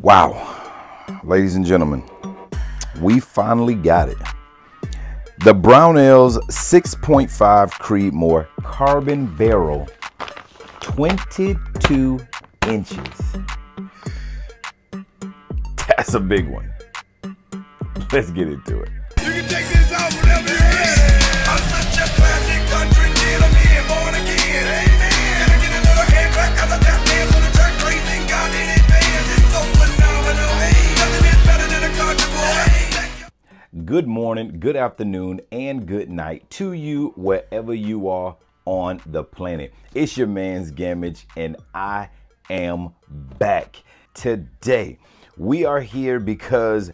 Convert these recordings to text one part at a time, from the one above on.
Wow, ladies and gentlemen, we finally got it. The Brownells 6.5 Creedmoor carbon barrel, 22 inches. That's a big one. Let's get into it. You can take this out whenever you're ready. I'm such a classic country kid. I'm here born again. Amen. Can I get a little head back as I tap dance on the track, praising God in advance? It's so phenomenal. Hey, nothing is better than a country boy. Good morning, good afternoon, and good night to you wherever you are on the planet. It's your man's Gammage, and I am back. Today, we are here because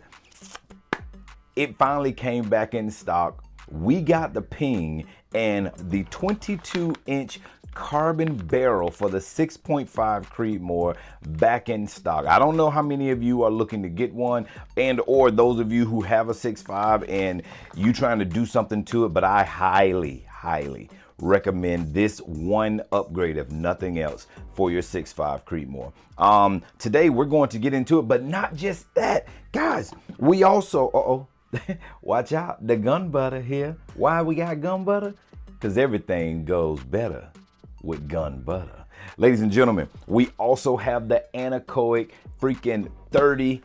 it finally came back in stock. We got the ping, and the 22-inch carbon barrel for the 6.5 Creedmoor back in stock. I don't know how many of you are looking to get one, and or those of you who have a 6.5 and you trying to do something to it, but I highly recommend this one upgrade, if nothing else, for your 6.5 Creedmoor. Today we're going to get into it, but not just that, guys. We also watch out, the gun butter here. Why we got gun butter? Because everything goes better with gun butter. Ladies and gentlemen, we also have the anechoic freaking 30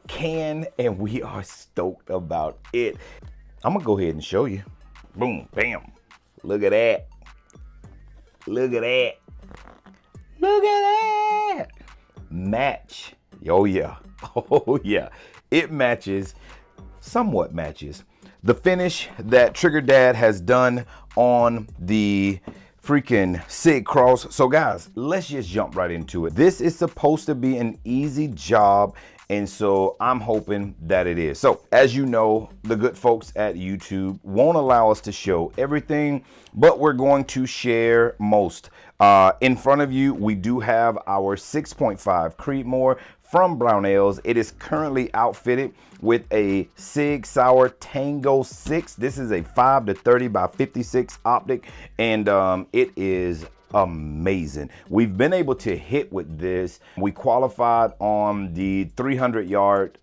can, and we are stoked about it. I'm gonna go ahead and show you. Boom, bam. Look at that. Look at that. Look at that. Match. Oh yeah. Oh yeah. It matches, somewhat matches, the finish that Trigger Dad has done on the freaking Sig Cross. So guys, let's just jump right into it. This is supposed to be an easy job, and so I'm hoping that it is. So as you know, the good folks at YouTube won't allow us to show everything, but we're going to share most. In front of you, we do have our 6.5 Creedmoor from Brownells. It is currently outfitted with a Sig Sauer Tango 6. This is a 5-30 by 56 optic, and it is amazing. We've been able to hit with this. We qualified on the 300-yard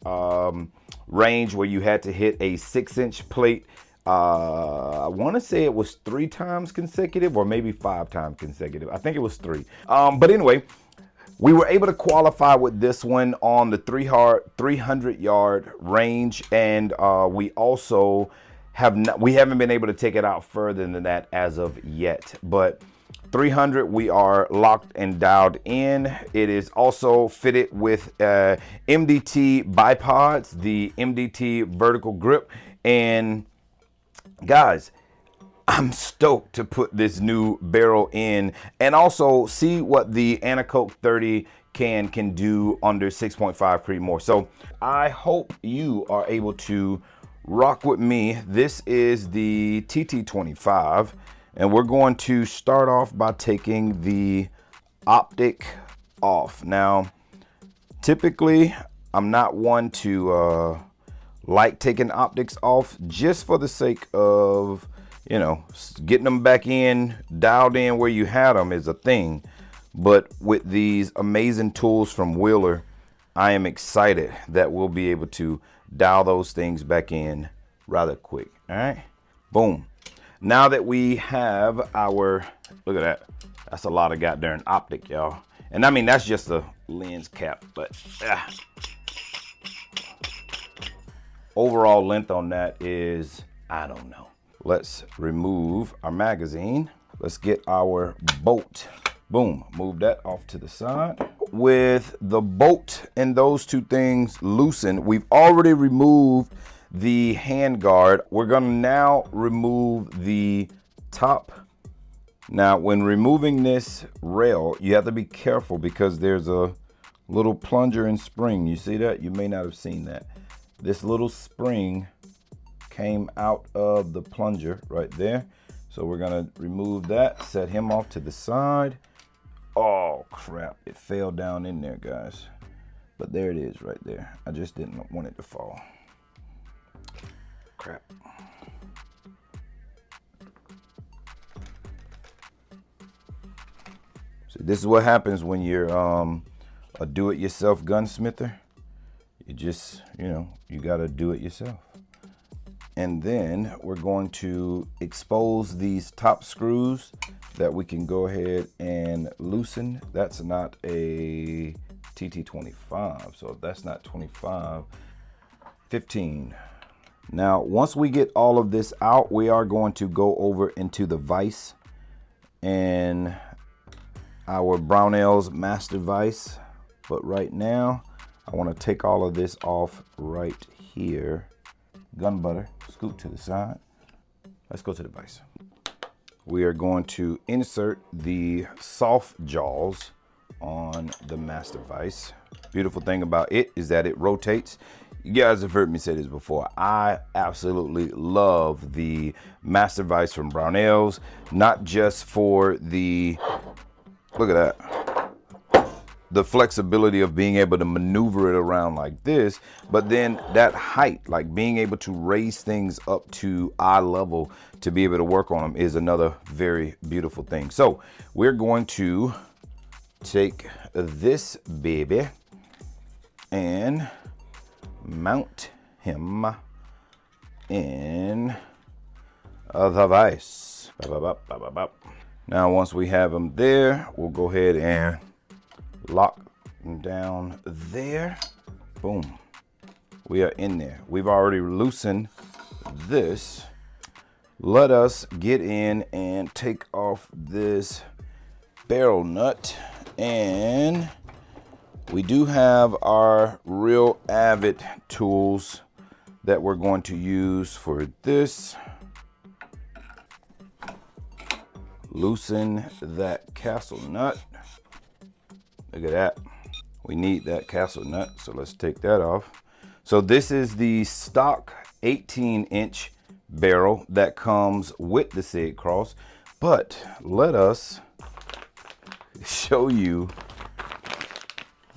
range where you had to hit a 6-inch plate. I want to say it was 3 times consecutive, or maybe 5 times consecutive. I think it was 3. But anyway, we were able to qualify with this one on the 300-yard range, and we also haven't been able to take it out further than that as of yet. But 300, we are locked and dialed in. It is also fitted with MDT bipods, the MDT vertical grip, and guys, I'm stoked to put this new barrel in and also see what the anechoic 30 can do under 6.5 Creedmoor. So I hope you are able to rock with me. This is the TT25, and we're going to start off by taking the optic off. Now, typically, I'm not one to like taking optics off just for the sake of, you know, getting them back in, dialed in where you had them is a thing. But with these amazing tools from Wheeler, I am excited that we'll be able to dial those things back in rather quick. All right, boom. Now that we have our, look at that. That's a lot of goddamn optic, y'all. And I mean, that's just a lens cap, but overall length on that is, I don't know. Let's remove our magazine. Let's get our bolt. Boom, move that off to the side. With the bolt and those two things loosened, we've already removed the handguard. We're gonna now remove the top. Now, when removing this rail, you have to be careful because there's a little plunger and spring. You see that? You may not have seen that. This little spring came out of the plunger right there. So we're gonna remove that, set him off to the side. Oh crap, it fell down in there, guys. But there it is right there. I just didn't want it to fall. Crap. So this is what happens when you're a do-it-yourself gunsmither, you just, you gotta do it yourself. And then we're going to expose these top screws that we can go ahead and loosen. That's not a TT25, so that's not 25, 15. Now, once we get all of this out, we are going to go over into the vise and our Brownell's master vise. But right now, I want to take all of this off right here. Gun butter, scoop to the side. Let's go to the vise. We are going to insert the soft jaws on the master vise. Beautiful thing about it is that it rotates. You guys have heard me say this before. I absolutely love the master vise from Brownell's, not just for the, look at that, the flexibility of being able to maneuver it around like this, but then that height, like being able to raise things up to eye level to be able to work on them, is another very beautiful thing. So we're going to take this baby and mount him in the vise. Now, once we have him there, we'll go ahead and lock him down there. Boom. We are in there. We've already loosened this. Let us get in and take off this barrel nut. And we do have our Real Avid tools that we're going to use for this. Loosen that castle nut. Look at that. We need that castle nut, so let's take that off. So this is the stock 18-inch barrel that comes with the SIG Cross, but let us show you.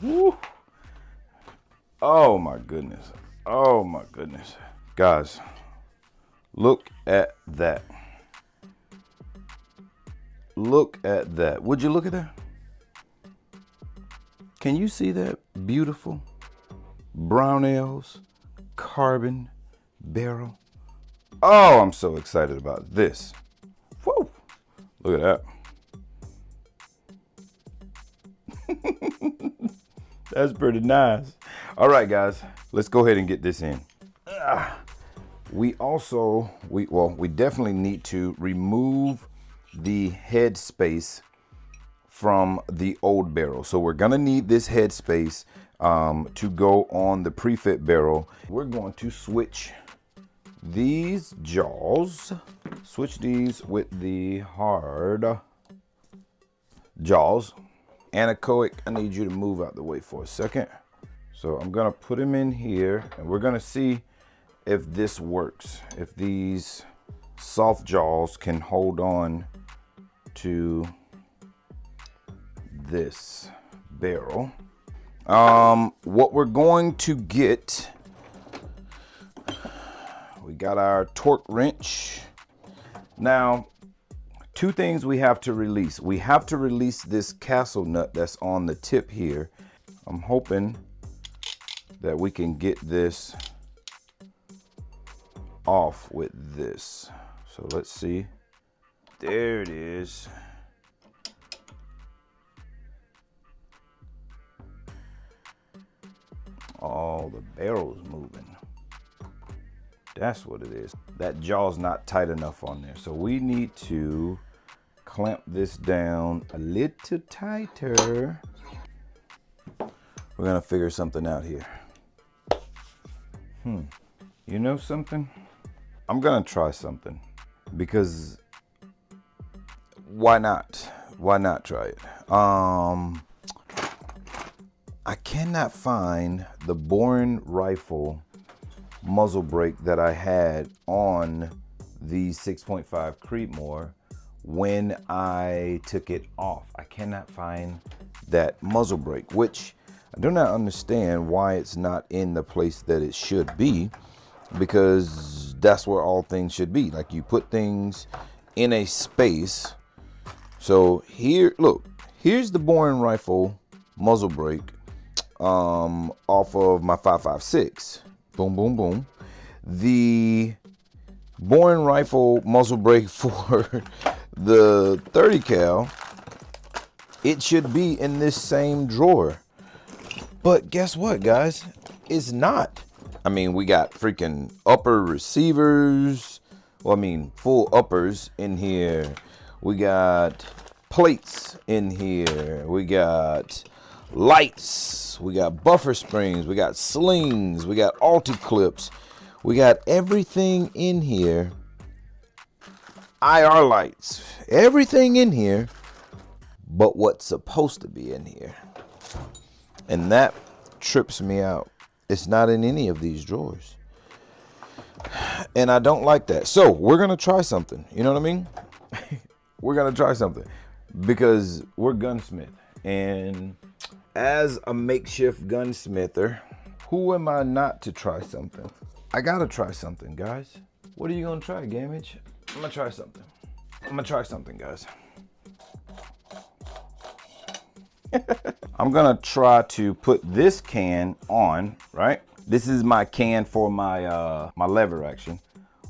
Woo. Oh my goodness. Oh my goodness. Guys, look at that. Look at that. Would you look at that? Can you see that beautiful Brownell's carbon barrel? Oh, I'm so excited about this. Whoa. Look at that. That's pretty nice. All right, guys, let's go ahead and get this in. We definitely need to remove the head space from the old barrel. So we're gonna need this head space to go on the pre-fit barrel. We're going to switch these jaws, switch these with the hard jaws. Anechoic, I need you to move out the way for a second. So I'm gonna put him in here and we're gonna see if this works, if these soft jaws can hold on to this barrel. What we're going to get, we got our torque wrench. Now, two things we have to release. We have to release this castle nut that's on the tip here. I'm hoping that we can get this off with this. So let's see. There it is. Oh, the barrel's moving. That's what it is. That jaw's not tight enough on there. So we need to clamp this down a little tighter. We're gonna figure something out here. You know something? I'm gonna try something, because why not? Why not try it? I cannot find the boring rifle muzzle brake that I had on the 6.5 Creedmoor when I took it off. I cannot find that muzzle brake, which I do not understand why it's not in the place that it should be, because that's where all things should be. Like, you put things in a space. So here, look, here's the boring rifle muzzle brake. off of my 5.56. Boom, boom, boom. The boring rifle muzzle brake for the 30 cal, it should be in this same drawer. But guess what, guys? It's not. I mean, we got freaking upper receivers. Well, I mean, full uppers in here. We got plates in here. We got lights. We got buffer springs. We got slings. We got alti clips. We got everything in here. IR lights. Everything in here but what's supposed to be in here. And that trips me out. It's not in any of these drawers. And I don't like that. So we're going to try something. You know what I mean? We're going to try something because we're gunsmith. And as a makeshift gunsmither, who am I not to try something? I got to try something, guys. What are you going to try, Gammage? I'm going to try something. I'm going to try something, guys. I'm gonna try to put this can on, right? This is my can for my my lever action,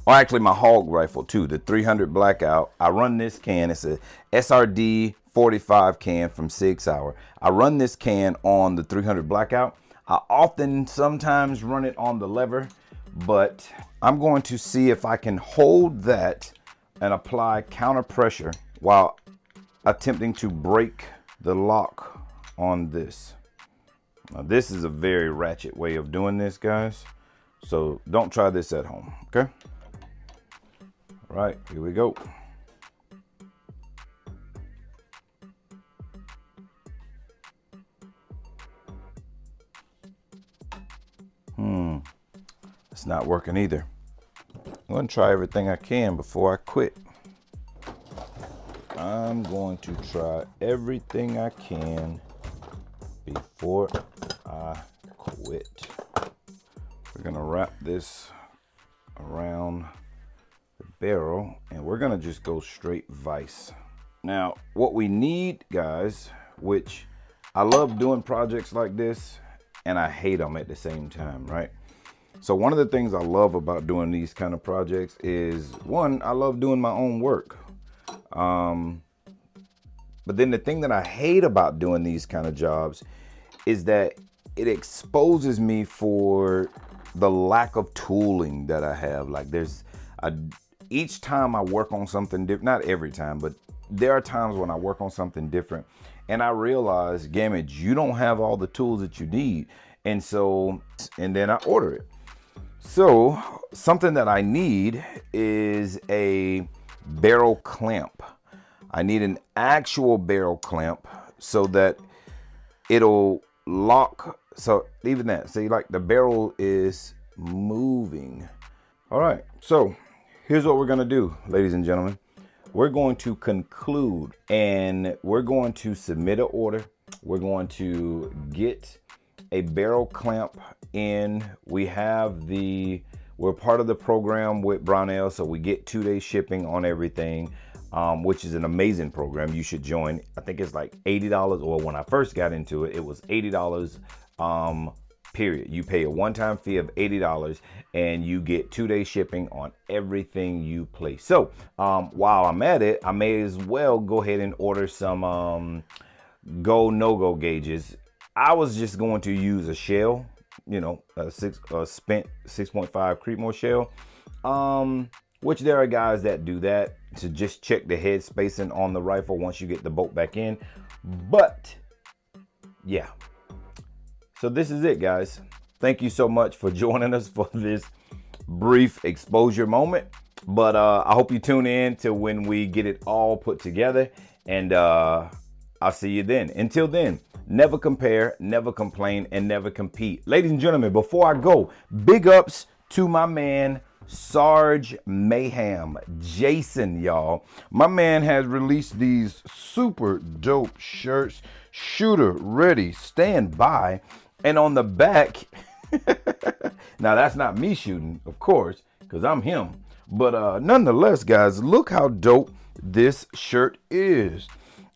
or actually my hog rifle too, the 300 blackout. I run this can. It's a SRD 45 can from Sig Sauer. I run this can on the 300 blackout. I often sometimes run it on the lever, but I'm going to see if I can hold that and apply counter pressure while attempting to break the lock on this. Now this is a very ratchet way of doing this, guys, so don't try this at home, okay? All right, here we go. It's not working either. I'm gonna try everything I can before I quit. I'm going to try everything I can before I quit. We're gonna wrap this around the barrel and we're gonna just go straight vise. Now, what we need, guys, which I love doing projects like this and I hate them at the same time, right? So one of the things I love about doing these kind of projects is, one, I love doing my own work. But then the thing that I hate about doing these kind of jobs is that it exposes me for the lack of tooling that I have. Like each time I work on something different, not every time, but there are times when I work on something different and I realize, Gammage, you don't have all the tools that you need. And then I order it. So something that I need is a barrel clamp. I need an actual barrel clamp so that it'll lock. So even that, see, like the barrel is moving. All right, so here's what we're gonna do, ladies and gentlemen. We're going to conclude and we're going to submit an order. We're going to get a barrel clamp in. We're part of the program with Brownell, so we get 2-day shipping on everything, which is an amazing program. You should join. I think it's like $80, or when I first got into it, it was $80 period. You pay a one-time fee of $80 and you get 2-day shipping on everything you place. So while I'm at it, I may as well go ahead and order some go no-go gauges. I was just going to use a shell, you know, a spent 6.5 Creedmoor shell, which there are guys that do that to just check the head spacing on the rifle once you get the bolt back in. But yeah, so this is it, guys. Thank you so much for joining us for this brief exposure moment. But I hope you tune in to when we get it all put together, and I'll see you then. Until then, never compare, never complain, and never compete. Ladies and gentlemen, before I go, big ups to my man, Sarge Mayhem, Jason, y'all. My man has released these super dope shirts. Shooter ready, stand by. And on the back, now that's not me shooting, of course, because I'm him. But nonetheless, guys, look how dope this shirt is.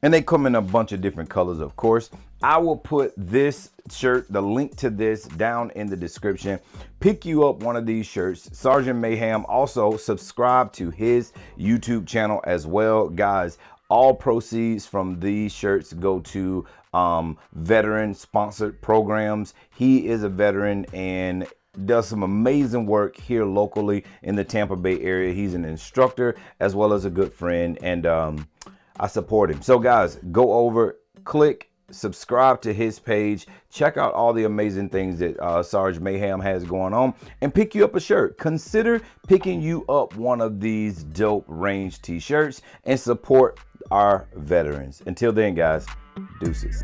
And they come in a bunch of different colors, of course. I will put this shirt, the link to this down in the description. Pick you up one of these shirts. Sergeant Mayhem, also subscribe to his YouTube channel as well. Guys, all proceeds from these shirts go to veteran sponsored programs. He is a veteran and does some amazing work here locally in the Tampa Bay area. He's an instructor as well as a good friend, and I support him. So guys, go over, click subscribe to his page, check out all the amazing things that Sarge Mayhem has going on, and pick you up a shirt. Consider picking you up one of these dope range t-shirts and support our veterans. Until then, guys, deuces.